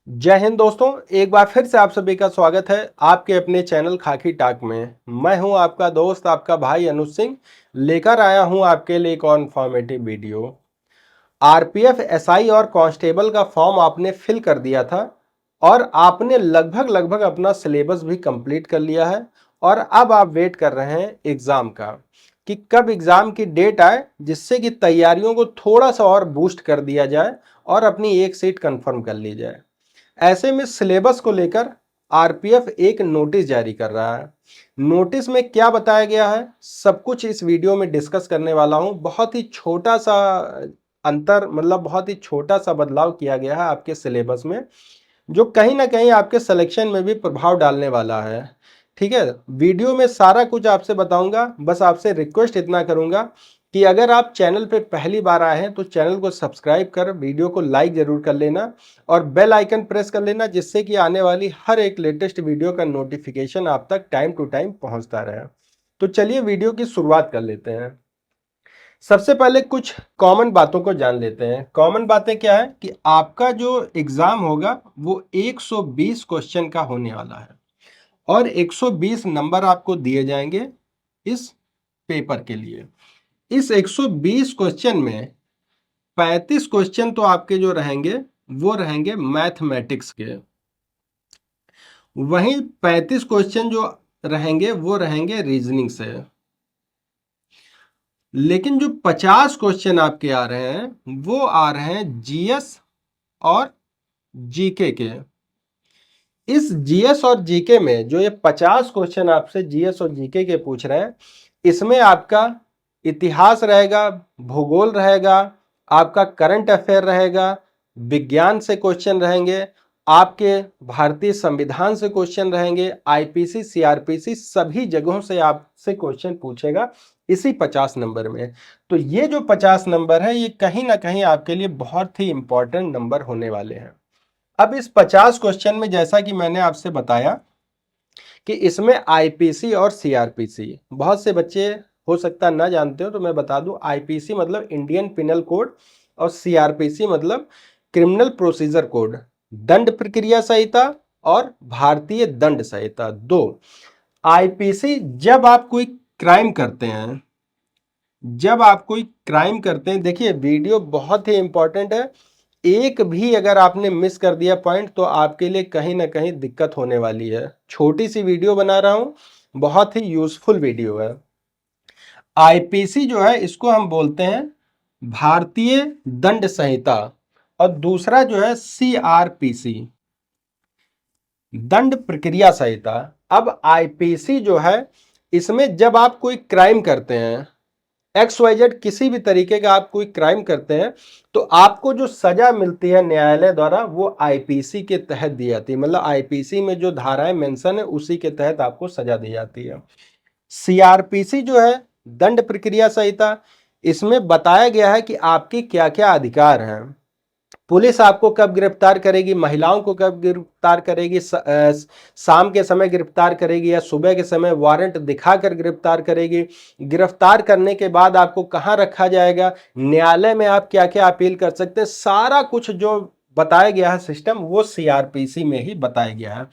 जय हिंद दोस्तों। एक बार फिर से आप सभी का स्वागत है आपके अपने चैनल खाकी टाक में। मैं हूं आपका दोस्त आपका भाई अनुज सिंह, लेकर आया हूं आपके लिए एक और इन्फॉर्मेटिव वीडियो। आरपीएफ एसआई और कांस्टेबल का फॉर्म आपने फिल कर दिया था और आपने लगभग लगभग अपना सिलेबस भी कंप्लीट कर लिया है और अब आप वेट कर रहे हैं एग्जाम का कि कब एग्जाम की डेट आए, जिससे कि तैयारियों को थोड़ा सा और बूस्ट कर दिया जाए और अपनी एक सीट कंफर्म कर ली जाए। ऐसे में सिलेबस को लेकर आरपीएफ एक नोटिस जारी कर रहा है। नोटिस में क्या बताया गया है सब कुछ इस वीडियो में डिस्कस करने वाला हूं। बहुत ही छोटा सा अंतर, मतलब बहुत ही छोटा सा बदलाव किया गया है आपके सिलेबस में, जो कहीं ना कहीं आपके सिलेक्शन में भी प्रभाव डालने वाला है। ठीक है, वीडियो में सारा कुछ आपसे बताऊंगा। बस आपसे रिक्वेस्ट इतना करूंगा कि अगर आप चैनल पे पहली बार आए हैं तो चैनल को सब्सक्राइब कर वीडियो को लाइक जरूर कर लेना और बेल आइकन प्रेस कर लेना, जिससे कि आने वाली हर एक लेटेस्ट वीडियो का नोटिफिकेशन आप तक टाइम टू टाइम पहुंचता रहे। तो चलिए वीडियो की शुरुआत कर लेते हैं। सबसे पहले कुछ कॉमन बातों को जान लेते हैं। कॉमन बातें क्या है कि आपका जो एग्जाम होगा वो 120 क्वेश्चन का होने वाला है और 120 नंबर आपको दिए जाएंगे इस पेपर के लिए। इस 120 क्वेश्चन में 35 क्वेश्चन तो आपके जो रहेंगे वो रहेंगे मैथमेटिक्स के, वहीं 35 क्वेश्चन जो रहेंगे वो रहेंगे रीजनिंग से। लेकिन जो 50 क्वेश्चन आपके आ रहे हैं वो आ रहे हैं जीएस और जीके के। इस जीएस और जीके में जो ये 50 क्वेश्चन आपसे जीएस और जीके के पूछ रहे हैं, इसमें आपका इतिहास रहेगा, भूगोल रहेगा, आपका करंट अफेयर रहेगा, विज्ञान से क्वेश्चन रहेंगे, आपके भारतीय संविधान से क्वेश्चन रहेंगे, आईपीसी सीआरपीसी सभी जगहों से आपसे क्वेश्चन पूछेगा इसी 50 नंबर में। तो ये जो 50 नंबर है ये कहीं ना कहीं आपके लिए बहुत ही इंपॉर्टेंट नंबर होने वाले हैं। अब इस 50 क्वेश्चन में जैसा कि मैंने आपसे बताया कि इसमें आईपीसी और सीआरपीसी, बहुत से बच्चे हो सकता ना जानते हो तो मैं बता दूं, आईपीसी मतलब इंडियन पिनल कोड और सीआरपीसी मतलब क्रिमिनल प्रोसीजर कोड, दंड प्रक्रिया संहिता और भारतीय दंड संहिता दो। आईपीसी जब आप कोई क्राइम करते हैं, जब आप कोई क्राइम करते हैं, देखिए वीडियो बहुत ही इंपॉर्टेंट है, एक भी अगर आपने मिस कर दिया पॉइंट तो आपके लिए कहीं ना कहीं दिक्कत होने वाली है। छोटी सी वीडियो बना रहा हूं, बहुत ही यूजफुल वीडियो है। आईपीसी जो है इसको हम बोलते हैं भारतीय दंड संहिता और दूसरा जो है सीआरपीसी दंड प्रक्रिया संहिता। अब आईपीसी जो है इसमें जब आप कोई क्राइम करते हैं, एक्स वाई जेड किसी भी तरीके का आप कोई क्राइम करते हैं, तो आपको जो सजा मिलती है न्यायालय द्वारा वो आईपीसी के तहत दी जाती है। मतलब आईपीसी में जो धाराएं मेंशन है उसी के तहत आपको सजा दी जाती है। सीआरपीसी जो है दंड प्रक्रिया संहिता, इसमें बताया गया है कि आपके क्या क्या अधिकार हैं। पुलिस आपको कब गिरफ्तार करेगी, महिलाओं को कब गिरफ्तार करेगी, शाम के समय गिरफ्तार करेगी या सुबह के समय वारंट दिखाकर गिरफ्तार करेगी, गिरफ्तार करने के बाद आपको कहां रखा जाएगा, न्यायालय में आप क्या क्या अपील कर सकते हैं, सारा कुछ जो बताया गया है सिस्टम वो सीआरपीसी में ही बताया गया है।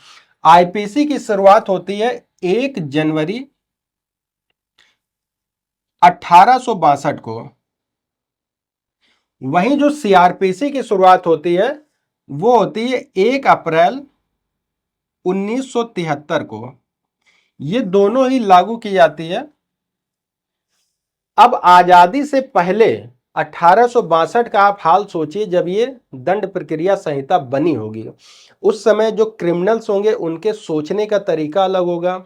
आईपीसी की शुरुआत होती है 1 जनवरी 1862 को, वहीं जो सीआरपीसी की शुरुआत होती है वो होती है 1 अप्रैल 1973 को। ये दोनों ही लागू की जाती है। अब आजादी से पहले 1862 का आप हाल सोचिए, जब ये दंड प्रक्रिया संहिता बनी होगी, उस समय जो क्रिमिनल्स होंगे उनके सोचने का तरीका अलग होगा,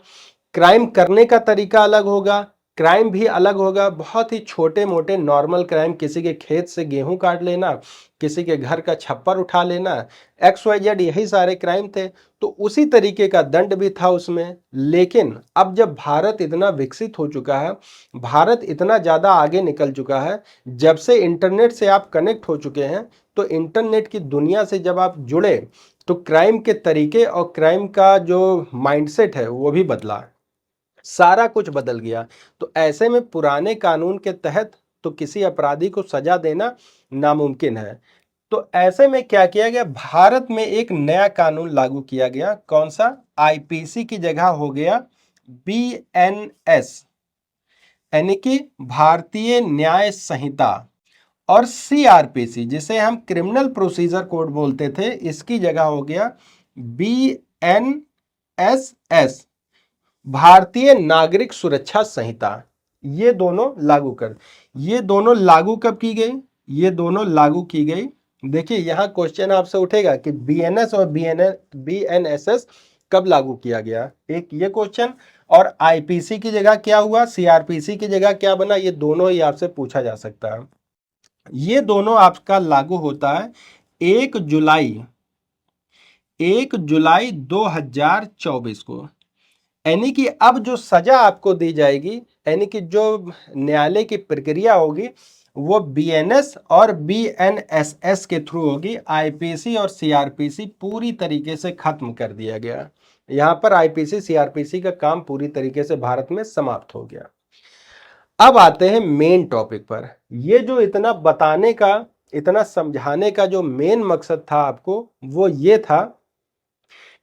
क्राइम करने का तरीका अलग होगा, क्राइम भी अलग होगा। बहुत ही छोटे मोटे नॉर्मल क्राइम, किसी के खेत से गेहूं काट लेना, किसी के घर का छप्पर उठा लेना, एक्स वाई जेड, यही सारे क्राइम थे। तो उसी तरीके का दंड भी था उसमें। लेकिन अब जब भारत इतना विकसित हो चुका है, भारत इतना ज़्यादा आगे निकल चुका है, जब से इंटरनेट से आप कनेक्ट हो चुके हैं, तो इंटरनेट की दुनिया से जब आप जुड़े तो क्राइम के तरीके और क्राइम का जो माइंडसेट है वो भी बदला, सारा कुछ बदल गया। तो ऐसे में पुराने कानून के तहत तो किसी अपराधी को सजा देना नामुमकिन है। तो ऐसे में क्या किया गया, भारत में एक नया कानून लागू किया गया। कौन सा? आईपीसी की जगह हो गया बीएनएस, यानी कि भारतीय न्याय संहिता। और सीआरपीसी, जिसे हम क्रिमिनल प्रोसीजर कोड बोलते थे, इसकी जगह हो गया बीएनएसएस, भारतीय नागरिक सुरक्षा संहिता। ये दोनों लागू कर, ये दोनों लागू कब की गई? ये दोनों लागू की गई, देखिए यहां क्वेश्चन आपसे उठेगा कि बीएनएस और बीएनएसएस कब लागू किया गया, एक ये क्वेश्चन। और आईपीसी की जगह क्या हुआ, सीआरपीसी की जगह क्या बना, ये दोनों ही आपसे पूछा जा सकता है। ये दोनों आपका लागू होता है 1 जुलाई 2024 को। यानी कि अब जो सजा आपको दी जाएगी, यानी कि जो न्यायालय की प्रक्रिया होगी, वो बीएनएस और बीएनएसएस के थ्रू होगी। आईपीसी और सीआरपीसी पूरी तरीके से खत्म कर दिया गया। यहां पर आईपीसी सीआरपीसी का काम पूरी तरीके से भारत में समाप्त हो गया। अब आते हैं मेन टॉपिक पर। ये जो इतना बताने का, इतना समझाने का जो मेन मकसद था आपको, वो ये था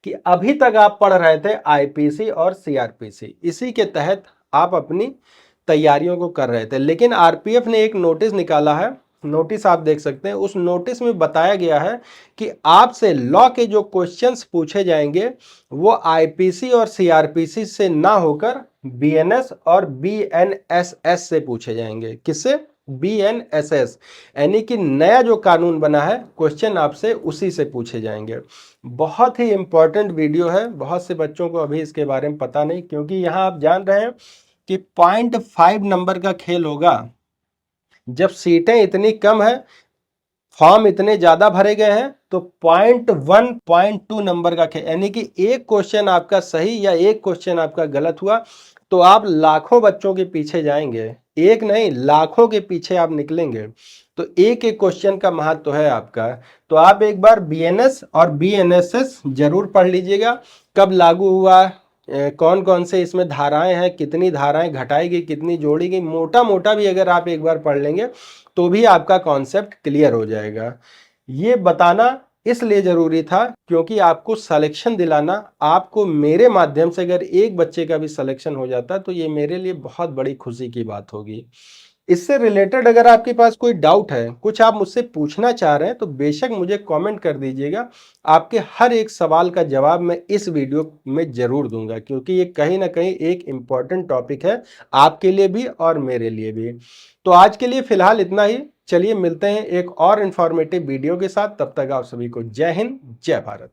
कि अभी तक आप पढ़ रहे थे आईपीसी और सीआरपीसी, इसी के तहत आप अपनी तैयारियों को कर रहे थे। लेकिन आरपीएफ ने एक नोटिस निकाला है, नोटिस आप देख सकते हैं। उस नोटिस में बताया गया है कि आपसे लॉ के जो क्वेश्चंस पूछे जाएंगे वो आईपीसी और सीआरपीसी से ना होकर बीएनएस और बीएनएसएस से पूछे जाएंगे। किससे? बीएनएसएस, यानी कि नया जो कानून बना है, क्वेश्चन आपसे उसी से पूछे जाएंगे। बहुत ही इंपॉर्टेंट वीडियो है, बहुत से बच्चों को अभी इसके बारे में पता नहीं, क्योंकि यहां आप जान रहे हैं कि 0.5 नंबर का खेल होगा। जब सीटें इतनी कम है, फॉर्म इतने ज्यादा भरे गए हैं, तो 0.1 0.2 नंबर का खेल, यानी कि एक क्वेश्चन आपका सही या एक क्वेश्चन आपका गलत हुआ तो आप लाखों बच्चों के पीछे जाएंगे, एक नहीं लाखों के पीछे आप निकलेंगे। तो एक एक क्वेश्चन का महत्व है आपका। तो आप एक बार बीएनएस और बीएनएसएस जरूर पढ़ लीजिएगा, कब लागू हुआ, कौन कौन से इसमें धाराएं हैं, कितनी धाराएं घटाई गई, कितनी जोड़ी गई, मोटा मोटा भी अगर आप एक बार पढ़ लेंगे तो भी आपका कॉन्सेप्ट क्लियर हो जाएगा। ये बताना इसलिए जरूरी था क्योंकि आपको सिलेक्शन दिलाना, आपको मेरे माध्यम से अगर एक बच्चे का भी सिलेक्शन हो जाता तो ये मेरे लिए बहुत बड़ी खुशी की बात होगी। इससे रिलेटेड अगर आपके पास कोई डाउट है, कुछ आप मुझसे पूछना चाह रहे हैं, तो बेशक मुझे कमेंट कर दीजिएगा। आपके हर एक सवाल का जवाब मैं इस वीडियो में जरूर दूंगा, क्योंकि ये कहीं ना कहीं एक इम्पॉर्टेंट टॉपिक है आपके लिए भी और मेरे लिए भी। तो आज के लिए फिलहाल इतना ही। चलिए मिलते हैं एक और इंफॉर्मेटिव वीडियो के साथ, तब तक आप सभी को जय हिंद, जय भारत।